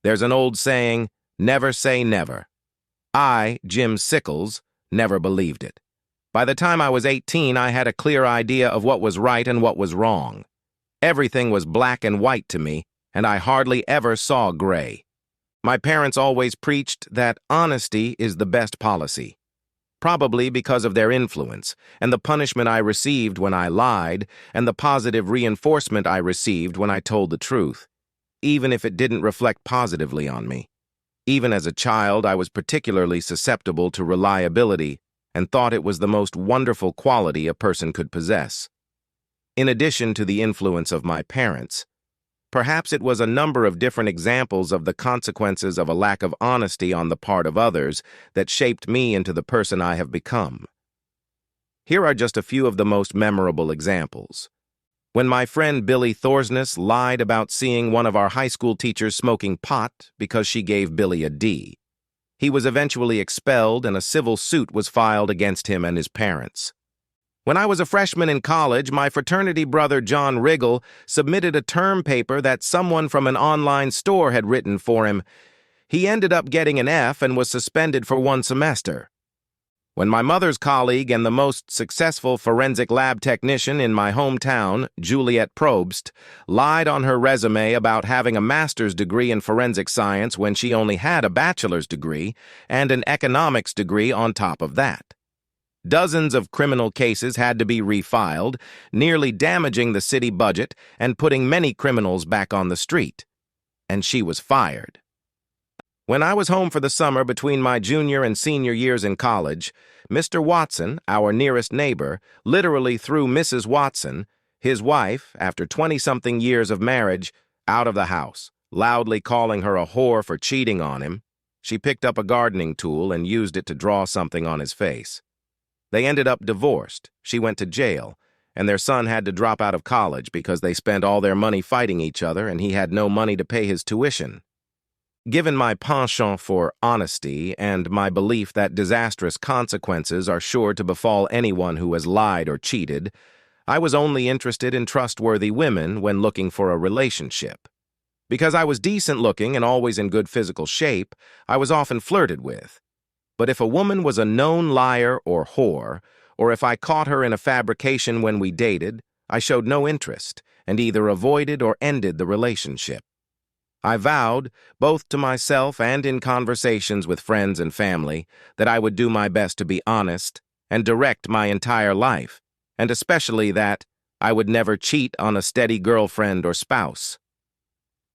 There's an old saying, never say never. I, Jim Sickles, never believed it. By the time I was 18, I had a clear idea of what was right and what was wrong. Everything was black and white to me, and I hardly ever saw gray. My parents always preached that honesty is the best policy. Probably because of their influence, and the punishment I received when I lied, and the positive reinforcement I received when I told the truth, even if it didn't reflect positively on me. Even as a child, I was particularly susceptible to reliability and thought it was the most wonderful quality a person could possess. In addition to the influence of my parents, perhaps it was a number of different examples of the consequences of a lack of honesty on the part of others that shaped me into the person I have become. Here are just a few of the most memorable examples. When my friend Billy Thorsness lied about seeing one of our high school teachers smoking pot because she gave Billy a D. He was eventually expelled and a civil suit was filed against him and his parents. When I was a freshman in college, my fraternity brother John Riggle submitted a term paper that someone from an online store had written for him. He ended up getting an F and was suspended for 1 semester. When my mother's colleague and the most successful forensic lab technician in my hometown, Juliet Probst, lied on her resume about having a master's degree in forensic science when she only had a bachelor's degree and an economics degree on top of that. Dozens of criminal cases had to be refiled, nearly damaging the city budget and putting many criminals back on the street. And she was fired. When I was home for the summer between my junior and senior years in college, Mr. Watson, our nearest neighbor, literally threw Mrs. Watson, his wife, after 20-something years of marriage, out of the house, loudly calling her a whore for cheating on him. She picked up a gardening tool and used it to draw something on his face. They ended up divorced, she went to jail, and their son had to drop out of college because they spent all their money fighting each other and he had no money to pay his tuition. Given my penchant for honesty and my belief that disastrous consequences are sure to befall anyone who has lied or cheated, I was only interested in trustworthy women when looking for a relationship. Because I was decent-looking and always in good physical shape, I was often flirted with. But if a woman was a known liar or whore, or if I caught her in a fabrication when we dated, I showed no interest and either avoided or ended the relationship. I vowed, both to myself and in conversations with friends and family, that I would do my best to be honest and direct my entire life, and especially that I would never cheat on a steady girlfriend or spouse.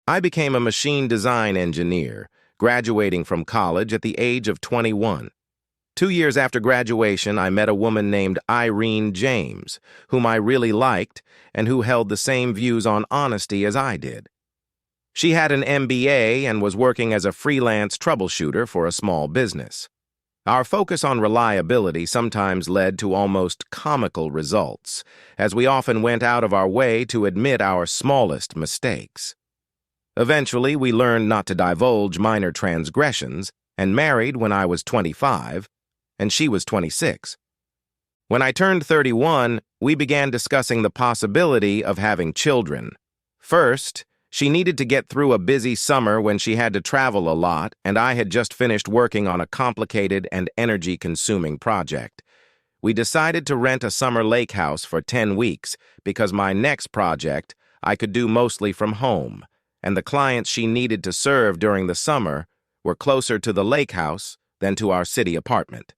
I became a machine design engineer, graduating from college at the age of 21. 2 years after graduation, I met a woman named Irene James, whom I really liked and who held the same views on honesty as I did. She had an MBA and was working as a freelance troubleshooter for a small business. Our focus on reliability sometimes led to almost comical results, as we often went out of our way to admit our smallest mistakes. Eventually, we learned not to divulge minor transgressions and married when I was 25, and she was 26. When I turned 31, we began discussing the possibility of having children. First, she needed to get through a busy summer when she had to travel a lot, and I had just finished working on a complicated and energy-consuming project. We decided to rent a summer lake house for 10 weeks because my next project I could do mostly from home, and the clients she needed to serve during the summer were closer to the lake house than to our city apartment.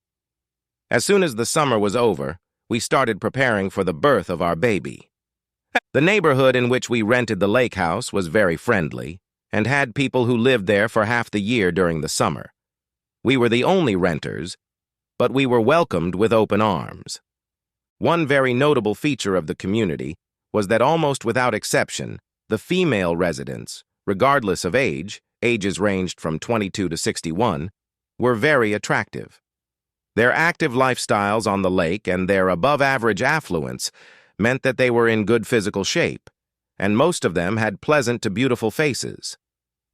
As soon as the summer was over, we started preparing for the birth of our baby. The neighborhood in which we rented the lake house was very friendly and had people who lived there for half the year during the summer. We were the only renters, but we were welcomed with open arms. One very notable feature of the community was that almost without exception, the female residents, regardless of age, ages ranged from 22 to 61, were very attractive. Their active lifestyles on the lake and their above-average affluence meant that they were in good physical shape, and most of them had pleasant to beautiful faces.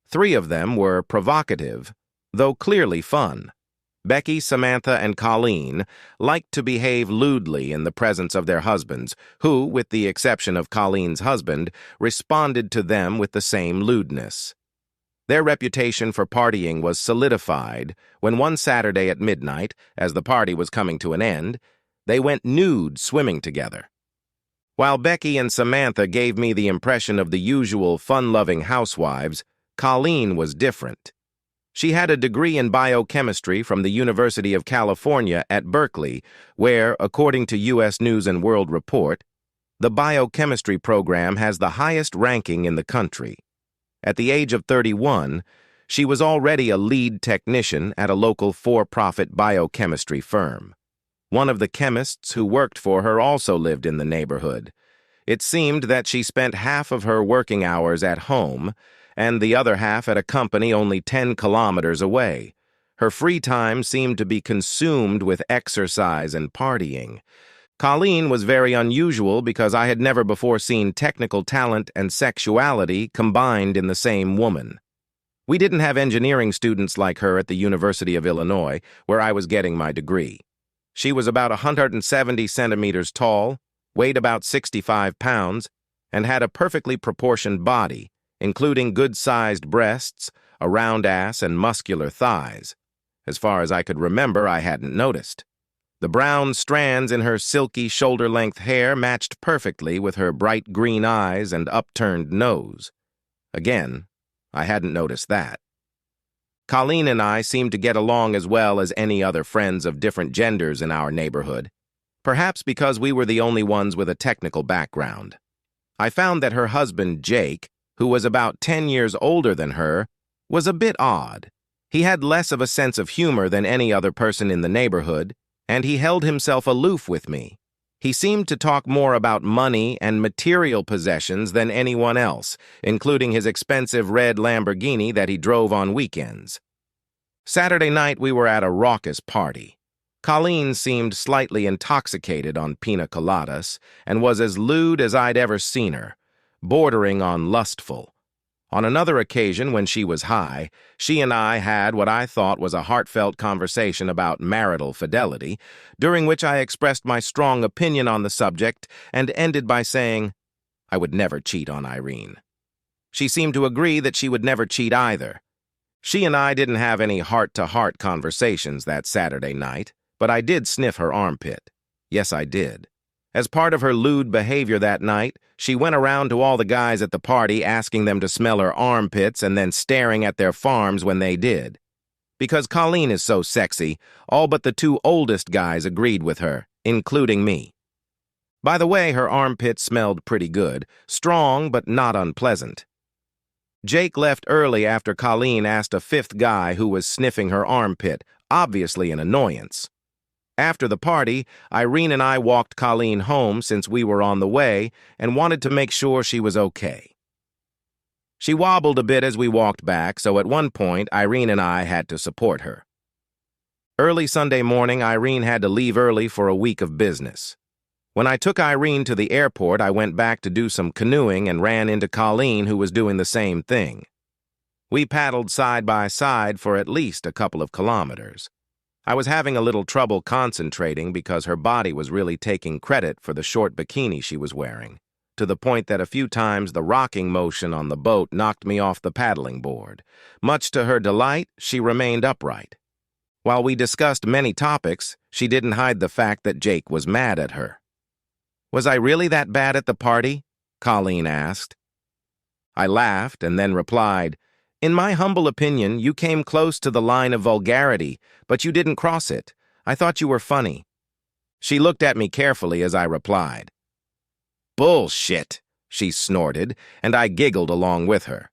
3 of them were provocative, though clearly fun. Becky, Samantha, and Colleen liked to behave lewdly in the presence of their husbands, who, with the exception of Colleen's husband, responded to them with the same lewdness. Their reputation for partying was solidified when one Saturday at midnight, as the party was coming to an end, they went nude swimming together. While Becky and Samantha gave me the impression of the usual fun-loving housewives, Colleen was different. She had a degree in biochemistry from the University of California at Berkeley, where, according to U.S. News and World Report, the biochemistry program has the highest ranking in the country. At the age of 31, she was already a lead technician at a local for-profit biochemistry firm. One of the chemists who worked for her also lived in the neighborhood. It seemed that she spent half of her working hours at home and the other half at a company only 10 kilometers away. Her free time seemed to be consumed with exercise and partying. Colleen was very unusual because I had never before seen technical talent and sexuality combined in the same woman. We didn't have engineering students like her at the University of Illinois, where I was getting my degree. She was about 170 centimeters tall, weighed about 65 pounds, and had a perfectly proportioned body, including good-sized breasts, a round ass, and muscular thighs. As far as I could remember, I hadn't noticed. The brown strands in her silky shoulder-length hair matched perfectly with her bright green eyes and upturned nose. Again, I hadn't noticed that. Colleen and I seemed to get along as well as any other friends of different genders in our neighborhood, perhaps because we were the only ones with a technical background. I found that her husband, Jake, who was about 10 years older than her, was a bit odd. He had less of a sense of humor than any other person in the neighborhood, and he held himself aloof with me. He seemed to talk more about money and material possessions than anyone else, including his expensive red Lamborghini that he drove on weekends. Saturday night we were at a raucous party. Colleen seemed slightly intoxicated on pina coladas and was as lewd as I'd ever seen her, bordering on lustful. On another occasion, when she was high, she and I had what I thought was a heartfelt conversation about marital fidelity, during which I expressed my strong opinion on the subject and ended by saying, I would never cheat on Irene. She seemed to agree that she would never cheat either. She and I didn't have any heart-to-heart conversations that Saturday night, but I did sniff her armpit. Yes, I did. As part of her lewd behavior that night, she went around to all the guys at the party asking them to smell her armpits and then staring at their farms when they did. Because Colleen is so sexy, all but the two oldest guys agreed with her, including me. By the way, her armpits smelled pretty good, strong but not unpleasant. Jake left early after Colleen asked a fifth guy who was sniffing her armpit, obviously an annoyance. After the party, Irene and I walked Colleen home since we were on the way and wanted to make sure she was okay. She wobbled a bit as we walked back, so at one point, Irene and I had to support her. Early Sunday morning, Irene had to leave early for a week of business. When I took Irene to the airport, I went back to do some canoeing and ran into Colleen, who was doing the same thing. We paddled side by side for at least a couple of kilometers. I was having a little trouble concentrating because her body was really taking credit for the short bikini she was wearing, to the point that a few times the rocking motion on the boat knocked me off the paddling board. Much to her delight, she remained upright. While we discussed many topics, she didn't hide the fact that Jake was mad at her. Was I really that bad at the party? Colleen asked. I laughed and then replied, In my humble opinion, you came close to the line of vulgarity, but you didn't cross it. I thought you were funny. She looked at me carefully as I replied. Bullshit, she snorted, and I giggled along with her.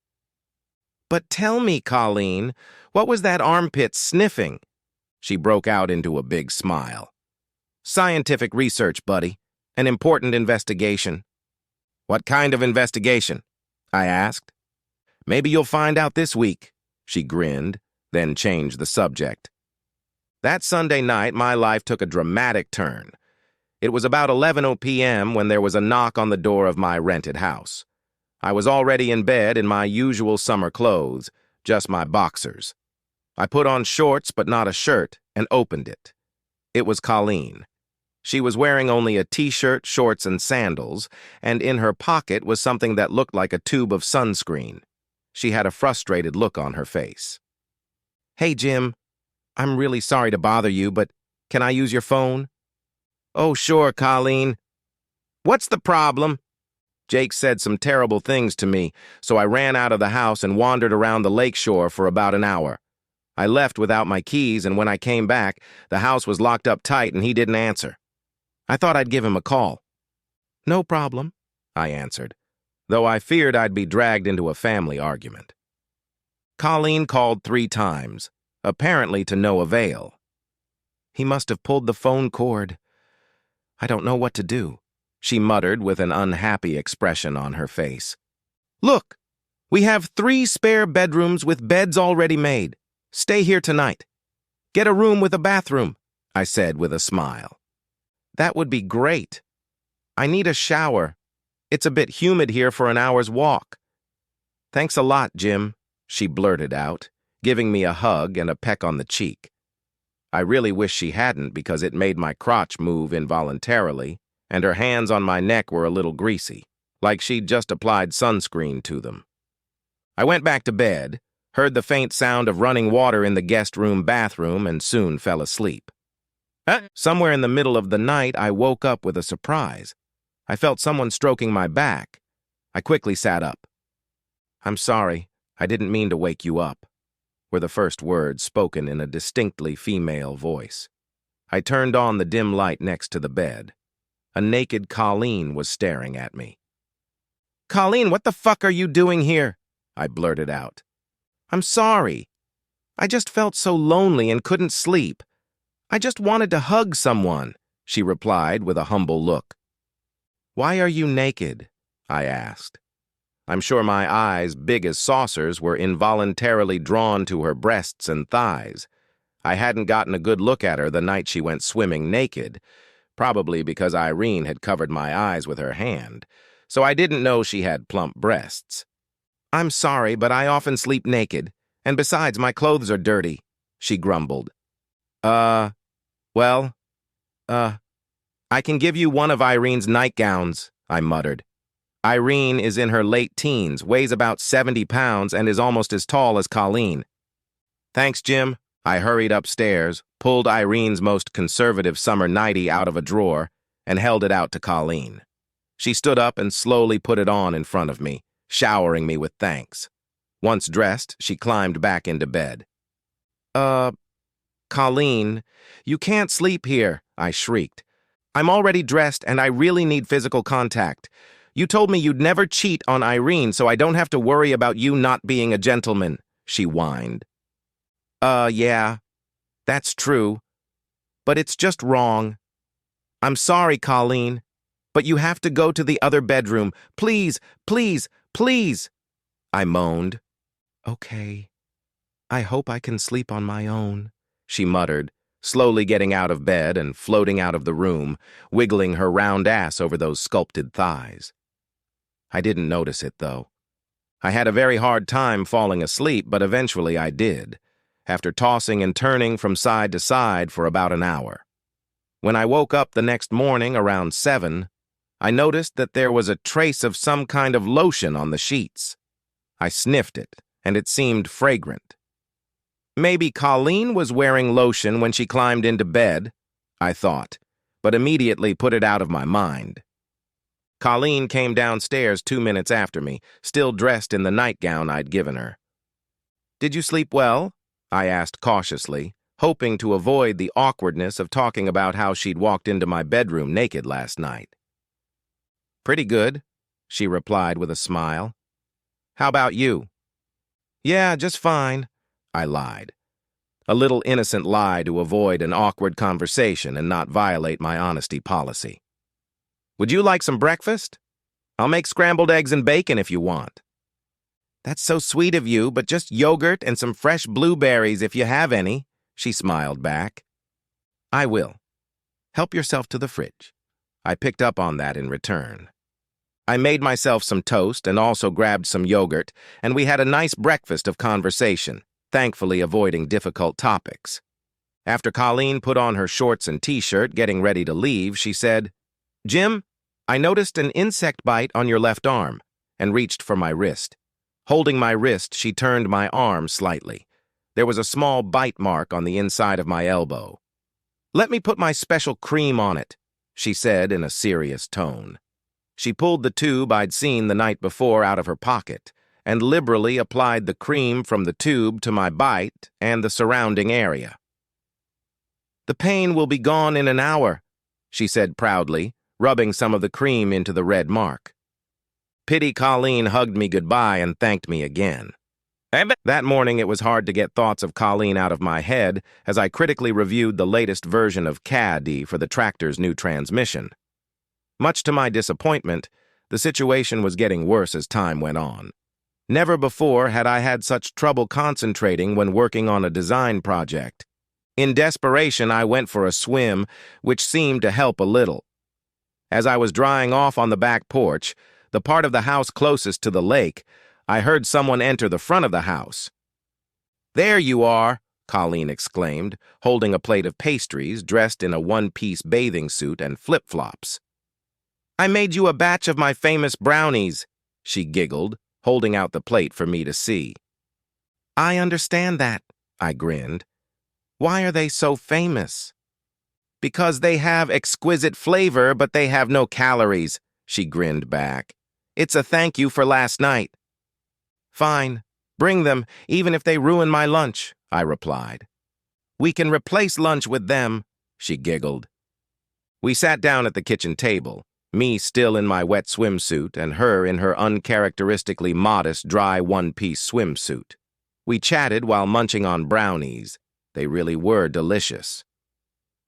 But tell me, Colleen, what was that armpit sniffing? She broke out into a big smile. Scientific research, buddy. An important investigation. What kind of investigation? I asked. Maybe you'll find out this week, she grinned, then changed the subject. That Sunday night, my life took a dramatic turn. It was about 11 p.m. when there was a knock on the door of my rented house. I was already in bed in my usual summer clothes, just my boxers. I put on shorts but not a shirt and opened it. It was Colleen. She was wearing only a t-shirt, shorts, and sandals, and in her pocket was something that looked like a tube of sunscreen. She had a frustrated look on her face. "Hey, Jim, I'm really sorry to bother you, but can I use your phone?" "Oh, sure, Colleen. What's the problem?" Jake said some terrible things to me, so I ran out of the house and wandered around the lakeshore for about an hour. I left without my keys, and when I came back, the house was locked up tight and he didn't answer. I thought I'd give him a call. "No problem," I answered, though I feared I'd be dragged into a family argument. Colleen called 3 times, apparently to no avail. "He must have pulled the phone cord. I don't know what to do," she muttered with an unhappy expression on her face. "Look, we have 3 spare bedrooms with beds already made. Stay here tonight. Get a room with a bathroom," I said with a smile. "That would be great. I need a shower. It's a bit humid here for an hour's walk." "Thanks a lot, Jim," she blurted out, giving me a hug and a peck on the cheek. I really wish she hadn't because it made my crotch move involuntarily, and her hands on my neck were a little greasy, like she'd just applied sunscreen to them. I went back to bed, heard the faint sound of running water in the guest room bathroom, and soon fell asleep. Somewhere in the middle of the night, I woke up with a surprise. I felt someone stroking my back. I quickly sat up. "I'm sorry, I didn't mean to wake you up," were the first words spoken in a distinctly female voice. I turned on the dim light next to the bed. A naked Colleen was staring at me. "Colleen, what the fuck are you doing here?" I blurted out. "I'm sorry. I just felt so lonely and couldn't sleep. I just wanted to hug someone," she replied with a humble look. "Why are you naked?" I asked. I'm sure my eyes, big as saucers, were involuntarily drawn to her breasts and thighs. I hadn't gotten a good look at her the night she went swimming naked, probably because Irene had covered my eyes with her hand, so I didn't know she had plump breasts. "I'm sorry, but I often sleep naked, and besides, my clothes are dirty," she grumbled. Well, I can give you one of Irene's nightgowns," I muttered. Irene is in her late teens, weighs about 70 pounds, and is almost as tall as Colleen. "Thanks, Jim." I hurried upstairs, pulled Irene's most conservative summer nightie out of a drawer, and held it out to Colleen. She stood up and slowly put it on in front of me, showering me with thanks. Once dressed, she climbed back into bed. Colleen, you can't sleep here," I shrieked. "I'm already dressed and I really need physical contact. You told me you'd never cheat on Irene, so I don't have to worry about you not being a gentleman," she whined. Yeah, that's true. But it's just wrong. I'm sorry, Colleen, but you have to go to the other bedroom. Please, please, please," I moaned. "Okay. I hope I can sleep on my own," she muttered, slowly getting out of bed and floating out of the room, wiggling her round ass over those sculpted thighs. I didn't notice it, though. I had a very hard time falling asleep, but eventually I did, after tossing and turning from side to side for about an hour. When I woke up the next morning around 7, I noticed that there was a trace of some kind of lotion on the sheets. I sniffed it, and it seemed fragrant. Maybe Colleen was wearing lotion when she climbed into bed, I thought, but immediately put it out of my mind. Colleen came downstairs 2 minutes after me, still dressed in the nightgown I'd given her. "Did you sleep well?" I asked cautiously, hoping to avoid the awkwardness of talking about how she'd walked into my bedroom naked last night. "Pretty good," she replied with a smile. "How about you?" "Yeah, just fine," I lied. A little innocent lie to avoid an awkward conversation and not violate my honesty policy. "Would you like some breakfast? I'll make scrambled eggs and bacon if you want." "That's so sweet of you, but just yogurt and some fresh blueberries if you have any," she smiled back. "I will. Help yourself to the fridge." I picked up on that in return. I made myself some toast and also grabbed some yogurt, and we had a nice breakfast of conversation, thankfully avoiding difficult topics. After Colleen put on her shorts and t-shirt, getting ready to leave, she said, "Jim, I noticed an insect bite on your left arm," and reached for my wrist. Holding my wrist, she turned my arm slightly. There was a small bite mark on the inside of my elbow. "Let me put my special cream on it," she said in a serious tone. She pulled the tube I'd seen the night before out of her pocket and liberally applied the cream from the tube to my bite and the surrounding area. "The pain will be gone in an hour," she said proudly, rubbing some of the cream into the red mark. Pity Colleen hugged me goodbye and thanked me again. That morning it was hard to get thoughts of Colleen out of my head as I critically reviewed the latest version of CAD for the tractor's new transmission. Much to my disappointment, the situation was getting worse as time went on. Never before had I had such trouble concentrating when working on a design project. In desperation, I went for a swim, which seemed to help a little. As I was drying off on the back porch, the part of the house closest to the lake, I heard someone enter the front of the house. "There you are," Colleen exclaimed, holding a plate of pastries, dressed in a one-piece bathing suit and flip-flops. "I made you a batch of my famous brownies," she giggled, holding out the plate for me to see. "I understand that," I grinned. "Why are they so famous?" "Because they have exquisite flavor, but they have no calories," she grinned back. "It's a thank you for last night." "Fine, bring them, even if they ruin my lunch," I replied. "We can replace lunch with them," she giggled. We sat down at the kitchen table, me still in my wet swimsuit and her in her uncharacteristically modest dry one-piece swimsuit. We chatted while munching on brownies. They really were delicious.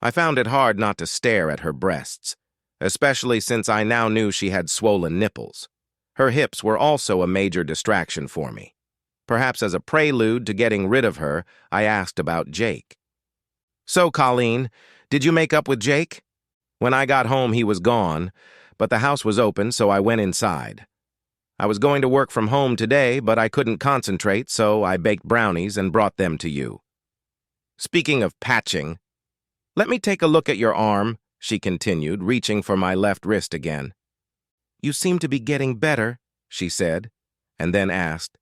I found it hard not to stare at her breasts, especially since I now knew she had swollen nipples. Her hips were also a major distraction for me. Perhaps as a prelude to getting rid of her, I asked about Jake. "So, Colleen, did you make up with Jake?" When I got home, he was gone, but the house was open, so I went inside. I was going to work from home today, but I couldn't concentrate, so I baked brownies and brought them to you. "Speaking of patching, let me take a look at your arm," she continued, reaching for my left wrist again. "You seem to be getting better," she said, and then asked,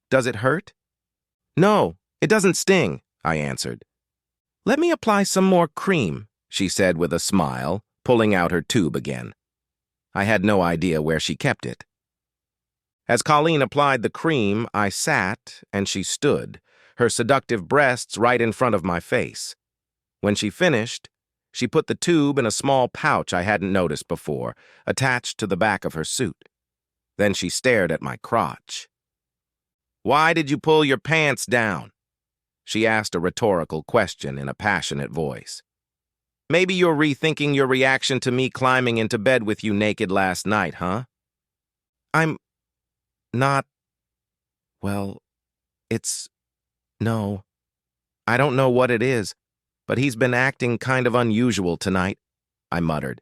"Does it hurt?" "No, it doesn't sting," I answered. "Let me apply some more cream," she said with a smile, pulling out her tube again. I had no idea where she kept it. As Colleen applied the cream, I sat and she stood, her seductive breasts right in front of my face. When she finished, she put the tube in a small pouch I hadn't noticed before, attached to the back of her suit. Then she stared at my crotch. "Why did you pull your pants down?" She asked a rhetorical question in a passionate voice. "Maybe you're rethinking your reaction to me climbing into bed with you naked last night, huh?" "I'm not... well, no. I don't know what it is, but he's been acting kind of unusual tonight," I muttered.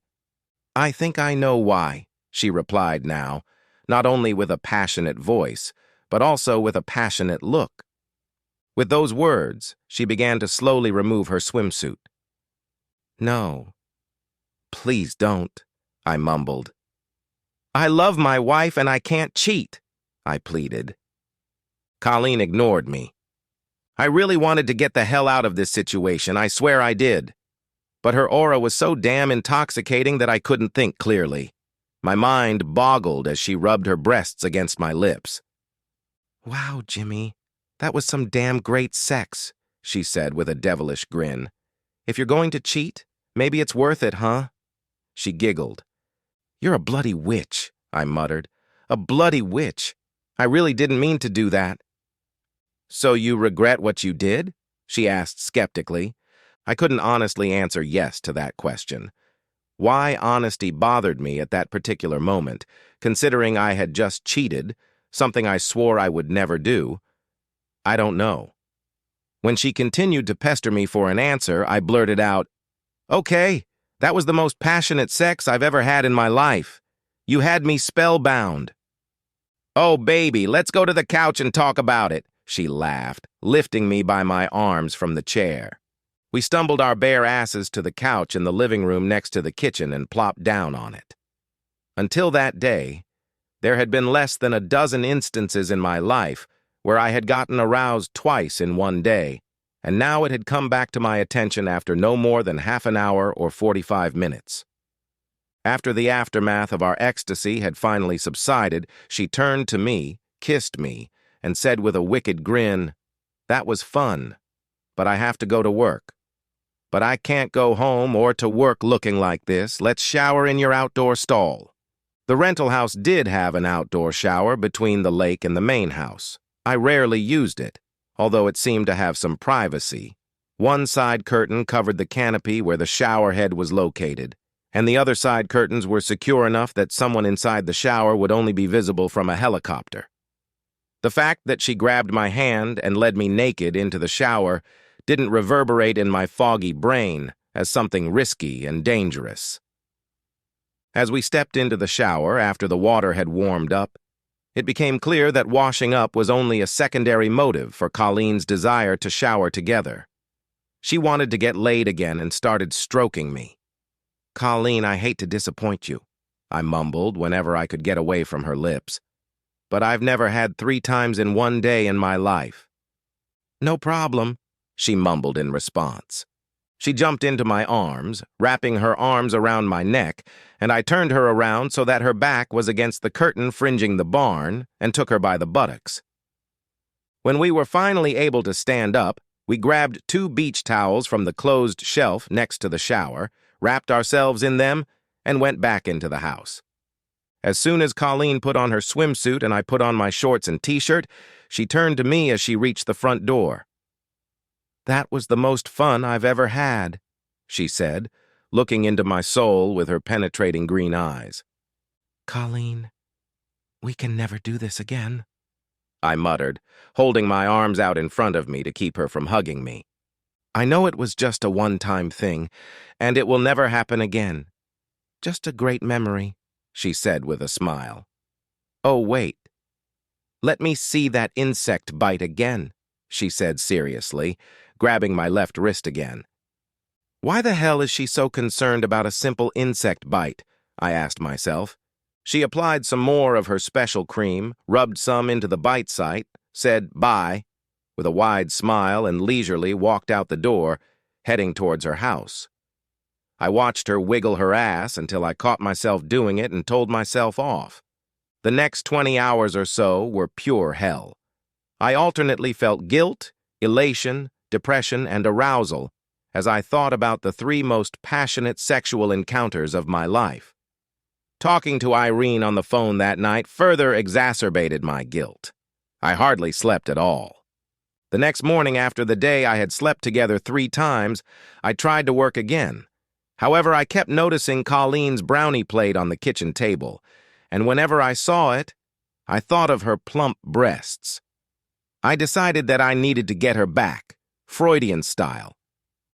"I think I know why," she replied now, not only with a passionate voice, but also with a passionate look. With those words, she began to slowly remove her swimsuit. "No, please don't," I mumbled. "I love my wife and I can't cheat," I pleaded. Colleen ignored me. I really wanted to get the hell out of this situation, I swear I did. But her aura was so damn intoxicating that I couldn't think clearly. My mind boggled as she rubbed her breasts against my lips. "Wow, Jimmy, that was some damn great sex," she said with a devilish grin. "If you're going to cheat, maybe it's worth it, huh?" She giggled. "You're a bloody witch," I muttered. "A bloody witch. I really didn't mean to do that." "So you regret what you did?" she asked skeptically. I couldn't honestly answer yes to that question. Why honesty bothered me at that particular moment, considering I had just cheated, something I swore I would never do, I don't know. When she continued to pester me for an answer, I blurted out, "Okay, that was the most passionate sex I've ever had in my life. You had me spellbound." "Oh, baby, let's go to the couch and talk about it," she laughed, lifting me by my arms from the chair. We stumbled our bare asses to the couch in the living room next to the kitchen and plopped down on it. Until that day, There had been less than a dozen instances in my life where I had gotten aroused twice in one day, and now it had come back to my attention after no more than half an hour or 45 minutes. After the aftermath of our ecstasy had finally subsided, she turned to me, kissed me, and said with a wicked grin, "That was fun, but I have to go to work." "But I can't go home or to work looking like this. Let's shower in your outdoor stall." The rental house did have an outdoor shower between the lake and the main house. I rarely used it, although it seemed to have some privacy. One side curtain covered the canopy where the shower head was located, and the other side curtains were secure enough that someone inside the shower would only be visible from a helicopter. The fact that she grabbed my hand and led me naked into the shower didn't reverberate in my foggy brain as something risky and dangerous. As we stepped into the shower after the water had warmed up, it became clear that washing up was only a secondary motive for Colleen's desire to shower together. She wanted to get laid again and started stroking me. "Colleen, I hate to disappoint you," I mumbled whenever I could get away from her lips, "but I've never had 3 times in one day in my life." "No problem," she mumbled in response. She jumped into my arms, wrapping her arms around my neck, and I turned her around so that her back was against the curtain fringing the barn and took her by the buttocks. When we were finally able to stand up, we grabbed 2 beach towels from the closed shelf next to the shower, wrapped ourselves in them, and went back into the house. As soon as Colleen put on her swimsuit and I put on my shorts and t-shirt, she turned to me as she reached the front door. "That was the most fun I've ever had," she said, looking into my soul with her penetrating green eyes. "Colleen, we can never do this again," I muttered, holding my arms out in front of me to keep her from hugging me. "I know it was just a one-time thing, and it will never happen again. Just a great memory," she said with a smile. "Oh, wait. Let me see that insect bite again," she said seriously, grabbing my left wrist again. "Why the hell is she so concerned about a simple insect bite?" I asked myself. She applied some more of her special cream, rubbed some into the bite site, said bye, with a wide smile, and leisurely walked out the door, heading towards her house. I watched her wiggle her ass until I caught myself doing it and told myself off. The next 20 hours or so were pure hell. I alternately felt guilt, elation, depression, and arousal as I thought about the 3 most passionate sexual encounters of my life. Talking to Irene on the phone that night further exacerbated my guilt. I hardly slept at all. The next morning after the day I had slept together 3 times, I tried to work again. However, I kept noticing Colleen's brownie plate on the kitchen table, and whenever I saw it, I thought of her plump breasts. I decided that I needed to get her back, Freudian style.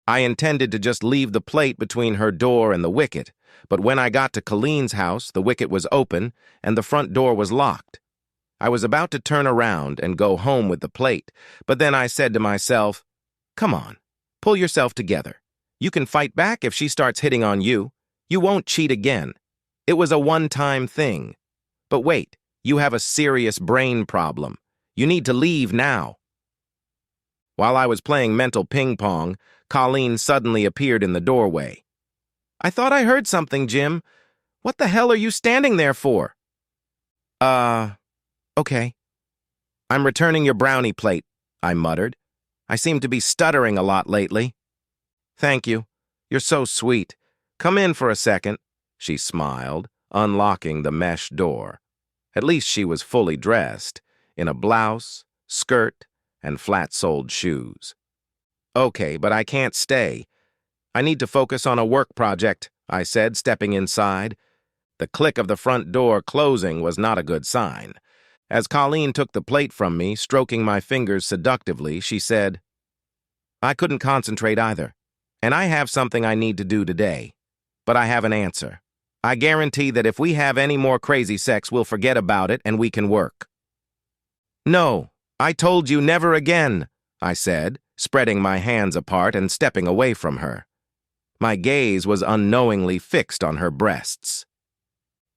I intended to just leave the plate between her door and the wicket, but when I got to Colleen's house, the wicket was open and the front door was locked. I was about to turn around and go home with the plate, but then I said to myself, "Come on, pull yourself together. You can fight back if she starts hitting on you. You won't cheat again. It was a one-time thing. But wait, you have a serious brain problem. You need to leave now." While I was playing mental ping-pong, Colleen suddenly appeared in the doorway. "I thought I heard something, Jim. What the hell are you standing there for?" Okay. "I'm returning your brownie plate," I muttered. "I seem to be stuttering a lot lately." "Thank you. You're so sweet. Come in for a second," she smiled, unlocking the mesh door. At least she was fully dressed, in a blouse, skirt, and flat-soled shoes. "Okay, but I can't stay. I need to focus on a work project," I said, stepping inside. The click of the front door closing was not a good sign. As Colleen took the plate from me, stroking my fingers seductively, she said, "I couldn't concentrate either, and I have something I need to do today. But I have an answer. I guarantee that if we have any more crazy sex, we'll forget about it and we can work." "No, I told you never again," I said, spreading my hands apart and stepping away from her. My gaze was unknowingly fixed on her breasts.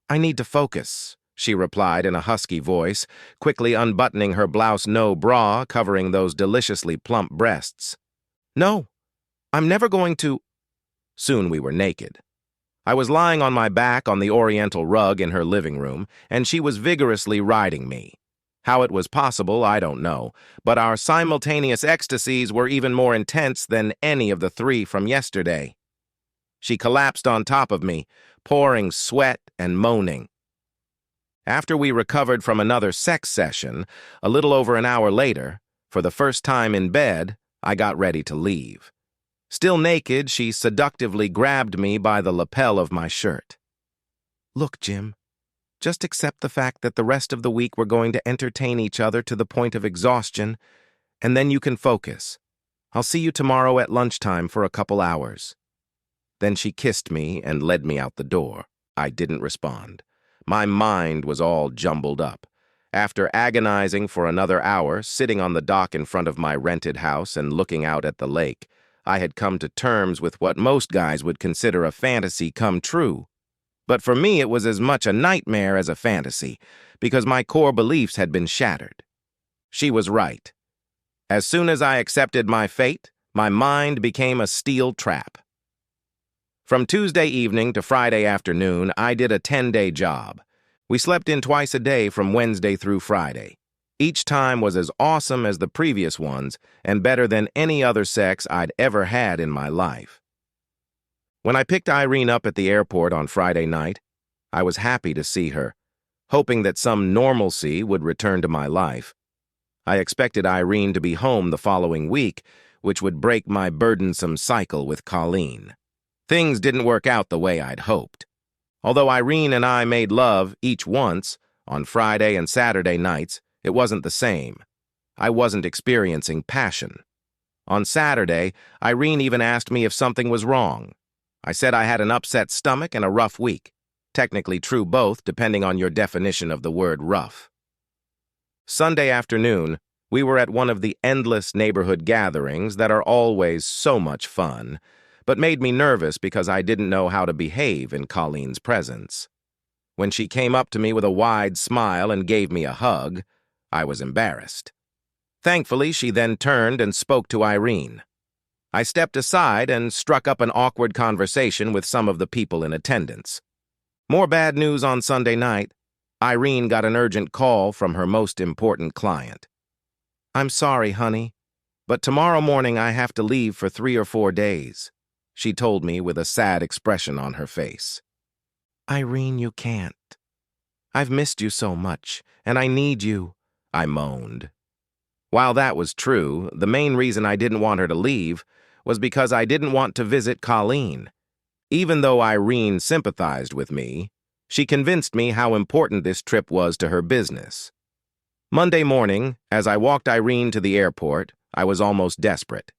"I need to focus," she replied in a husky voice, quickly unbuttoning her blouse-no bra covering those deliciously plump breasts. "No, I'm never going to—" Soon we were naked. I was lying on my back on the oriental rug in her living room, and she was vigorously riding me. How it was possible, I don't know, but our simultaneous ecstasies were even more intense than any of the three from yesterday. She collapsed on top of me, pouring sweat and moaning. After we recovered from another sex session, a little over an hour later, for the first time in bed, I got ready to leave. Still naked, she seductively grabbed me by the lapel of my shirt. "Look, Jim, just accept the fact that the rest of the week we're going to entertain each other to the point of exhaustion, and then you can focus. I'll see you tomorrow at lunchtime for a couple hours." Then she kissed me and led me out the door. I didn't respond. My mind was all jumbled up. After agonizing for another hour, sitting on the dock in front of my rented house and looking out at the lake, I had come to terms with what most guys would consider a fantasy come true. But for me, it was as much a nightmare as a fantasy, because my core beliefs had been shattered. She was right. As soon as I accepted my fate, my mind became a steel trap. From Tuesday evening to Friday afternoon, I did a 10-day job. We slept in twice a day from Wednesday through Friday. Each time was as awesome as the previous ones and better than any other sex I'd ever had in my life. When I picked Irene up at the airport on Friday night, I was happy to see her, hoping that some normalcy would return to my life. I expected Irene to be home the following week, which would break my burdensome cycle with Colleen. Things didn't work out the way I'd hoped. Although Irene and I made love each once, on Friday and Saturday nights, it wasn't the same. I wasn't experiencing passion. On Saturday, Irene even asked me if something was wrong. I said I had an upset stomach and a rough week. Technically true both, depending on your definition of the word rough. Sunday afternoon, we were at one of the endless neighborhood gatherings that are always so much fun, but made me nervous because I didn't know how to behave in Colleen's presence. When she came up to me with a wide smile and gave me a hug, I was embarrassed. Thankfully, she then turned and spoke to Irene. I stepped aside and struck up an awkward conversation with some of the people in attendance. More bad news on Sunday night. Irene got an urgent call from her most important client. "I'm sorry, honey, but tomorrow morning I have to leave for 3 or 4 days," she told me with a sad expression on her face. "Irene, you can't. I've missed you so much, and I need you," I moaned. While that was true, the main reason I didn't want her to leave was because I didn't want to visit Colleen. Even though Irene sympathized with me, she convinced me how important this trip was to her business. Monday morning, as I walked Irene to the airport, I was almost desperate.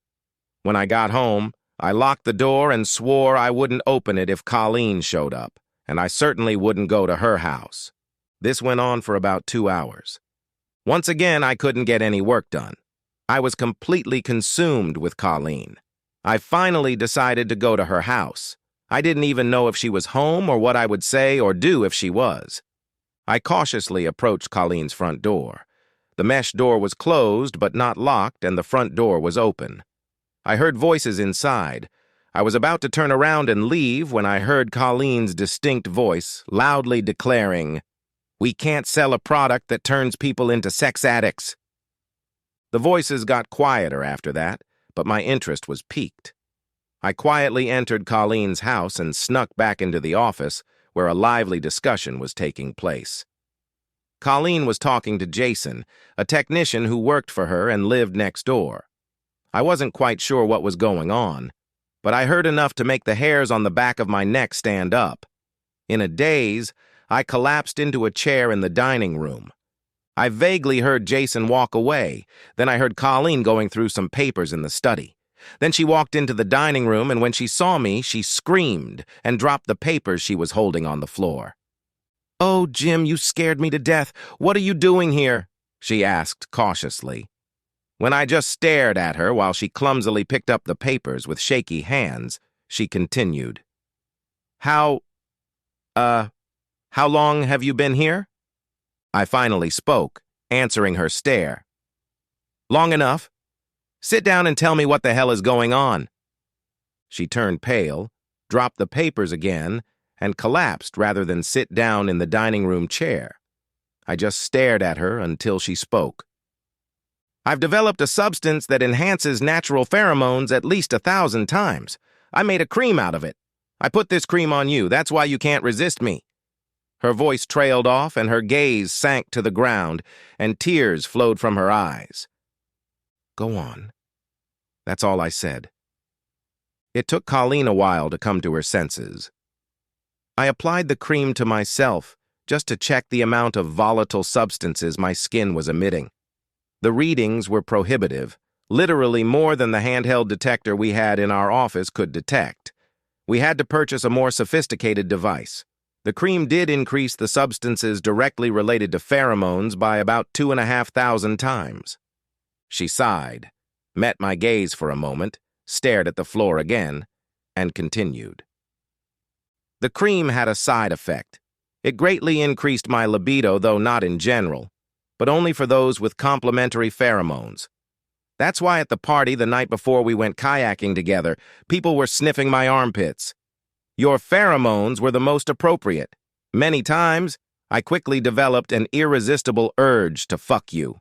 When I got home, I locked the door and swore I wouldn't open it if Colleen showed up, and I certainly wouldn't go to her house. This went on for about 2 hours. Once again, I couldn't get any work done. I was completely consumed with Colleen. I finally decided to go to her house. I didn't even know if she was home or what I would say or do if she was. I cautiously approached Colleen's front door. The mesh door was closed but not locked, and the front door was open. I heard voices inside. I was about to turn around and leave when I heard Colleen's distinct voice loudly declaring, "We can't sell a product that turns people into sex addicts." The voices got quieter after that, but my interest was piqued. I quietly entered Colleen's house and snuck back into the office, where a lively discussion was taking place. Colleen was talking to Jason, a technician who worked for her and lived next door. I wasn't quite sure what was going on, but I heard enough to make the hairs on the back of my neck stand up. In a daze, I collapsed into a chair in the dining room. I vaguely heard Jason walk away. Then I heard Colleen going through some papers in the study. Then she walked into the dining room, and when she saw me, she screamed and dropped the papers she was holding on the floor. "Oh, Jim, you scared me to death. What are you doing here?" she asked cautiously. When I just stared at her while she clumsily picked up the papers with shaky hands, she continued. How long have you been here?" I finally spoke, answering her stare. Long enough. Sit down and tell me what the hell is going on. She turned pale, dropped the papers again, and collapsed rather than sit down in the dining room chair. I just stared at her until she spoke. I've developed a substance that enhances natural pheromones at least 1,000 times. I made a cream out of it. I put this cream on you, that's why you can't resist me. Her voice trailed off and her gaze sank to the ground, and tears flowed from her eyes. Go on. That's all I said. It took Colleen a while to come to her senses. I applied the cream to myself just to check the amount of volatile substances my skin was emitting. The readings were prohibitive, literally more than the handheld detector we had in our office could detect. We had to purchase a more sophisticated device. The cream did increase the substances directly related to pheromones by about 2,500 times. She sighed, met my gaze for a moment, stared at the floor again, and continued. The cream had a side effect. It greatly increased my libido, though not in general, but only for those with complementary pheromones. That's why at the party the night before we went kayaking together, people were sniffing my armpits. Your pheromones were the most appropriate. Many times, I quickly developed an irresistible urge to fuck you.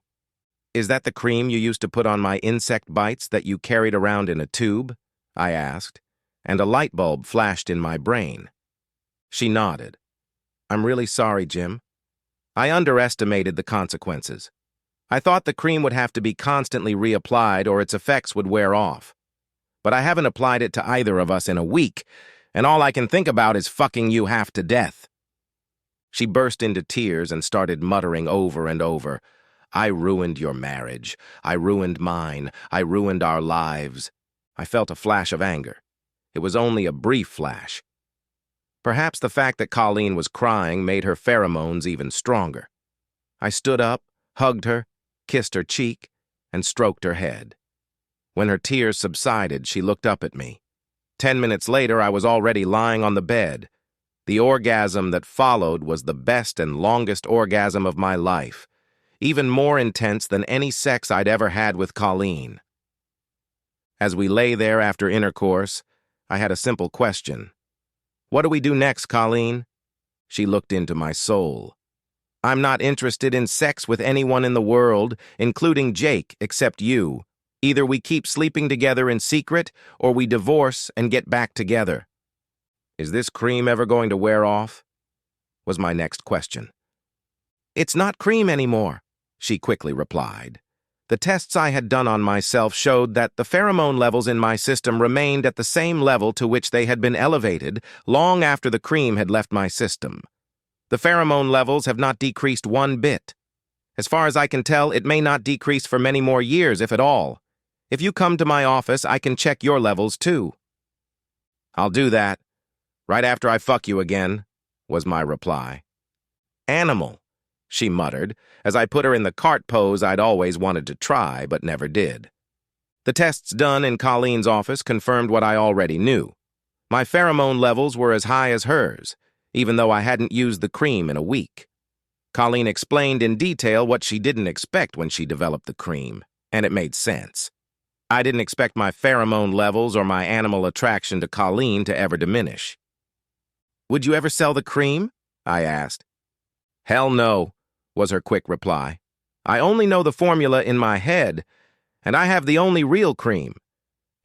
Is that the cream you used to put on my insect bites that you carried around in a tube? I asked, and a light bulb flashed in my brain. She nodded. I'm really sorry, Jim. I underestimated the consequences. I thought the cream would have to be constantly reapplied or its effects would wear off. But I haven't applied it to either of us in a week, and all I can think about is fucking you half to death. She burst into tears and started muttering over and over, I ruined your marriage. I ruined mine. I ruined our lives. I felt a flash of anger. It was only a brief flash. Perhaps the fact that Colleen was crying made her pheromones even stronger. I stood up, hugged her, kissed her cheek, and stroked her head. When her tears subsided, she looked up at me. 10 minutes later, I was already lying on the bed. The orgasm that followed was the best and longest orgasm of my life, even more intense than any sex I'd ever had with Colleen. As we lay there after intercourse, I had a simple question. What do we do next, Colleen? She looked into my soul. I'm not interested in sex with anyone in the world, including Jake, except you. Either we keep sleeping together in secret, or we divorce and get back together. Is this cream ever going to wear off? Was my next question. It's not cream anymore, she quickly replied. The tests I had done on myself showed that the pheromone levels in my system remained at the same level to which they had been elevated long after the cream had left my system. The pheromone levels have not decreased one bit. As far as I can tell, it may not decrease for many more years, if at all. If you come to my office, I can check your levels too. I'll do that. Right after I fuck you again, was my reply. Animal, she muttered, as I put her in the cart pose I'd always wanted to try, but never did. The tests done in Colleen's office confirmed what I already knew. My pheromone levels were as high as hers, even though I hadn't used the cream in a week. Colleen explained in detail what she didn't expect when she developed the cream, and it made sense. I didn't expect my pheromone levels or my animal attraction to Colleen to ever diminish. Would you ever sell the cream? I asked. Hell no, was her quick reply. I only know the formula in my head, and I have the only real cream.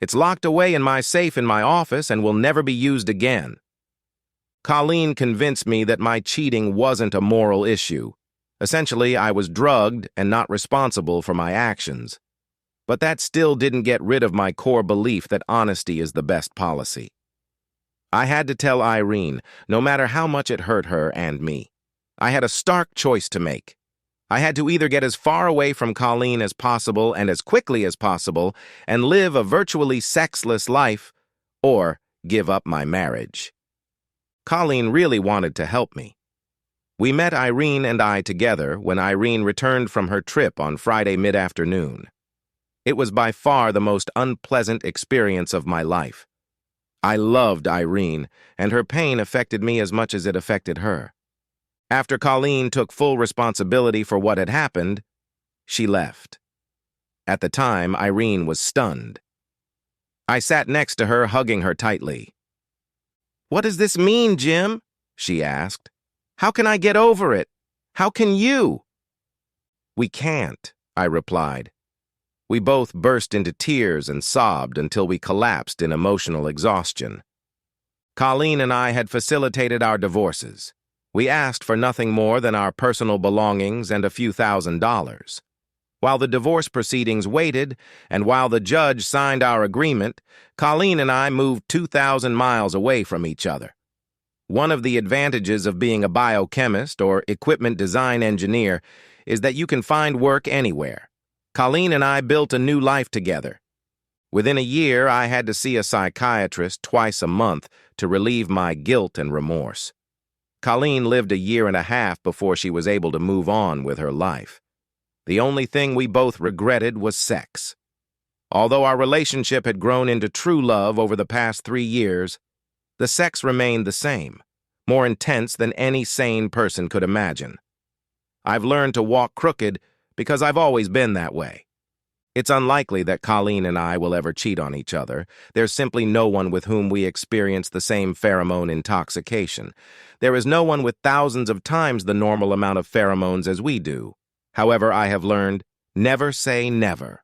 It's locked away in my safe in my office and will never be used again. Colleen convinced me that my cheating wasn't a moral issue. Essentially, I was drugged and not responsible for my actions. But that still didn't get rid of my core belief that honesty is the best policy. I had to tell Irene, no matter how much it hurt her and me. I had a stark choice to make. I had to either get as far away from Colleen as possible and as quickly as possible and live a virtually sexless life, or give up my marriage. Colleen really wanted to help me. We met Irene and I together when Irene returned from her trip on Friday mid-afternoon. It was by far the most unpleasant experience of my life. I loved Irene, and her pain affected me as much as it affected her. After Colleen took full responsibility for what had happened, she left. At the time, Irene was stunned. I sat next to her, hugging her tightly. "What does this mean, Jim?" she asked. "How can I get over it? How can you?" "We can't," I replied. We both burst into tears and sobbed until we collapsed in emotional exhaustion. Colleen and I had facilitated our divorces. We asked for nothing more than our personal belongings and a few $1,000s. While the divorce proceedings waited, and while the judge signed our agreement, Colleen and I moved 2,000 miles away from each other. One of the advantages of being a biochemist or equipment design engineer is that you can find work anywhere. Colleen and I built a new life together. Within a year, I had to see a psychiatrist twice a month to relieve my guilt and remorse. Colleen lived a year and a half before she was able to move on with her life. The only thing we both regretted was sex. Although our relationship had grown into true love over the past 3 years, the sex remained the same, more intense than any sane person could imagine. I've learned to walk crooked because I've always been that way. It's unlikely that Colleen and I will ever cheat on each other. There's simply no one with whom we experience the same pheromone intoxication. There is no one with thousands of times the normal amount of pheromones as we do. However, I have learned, never say never.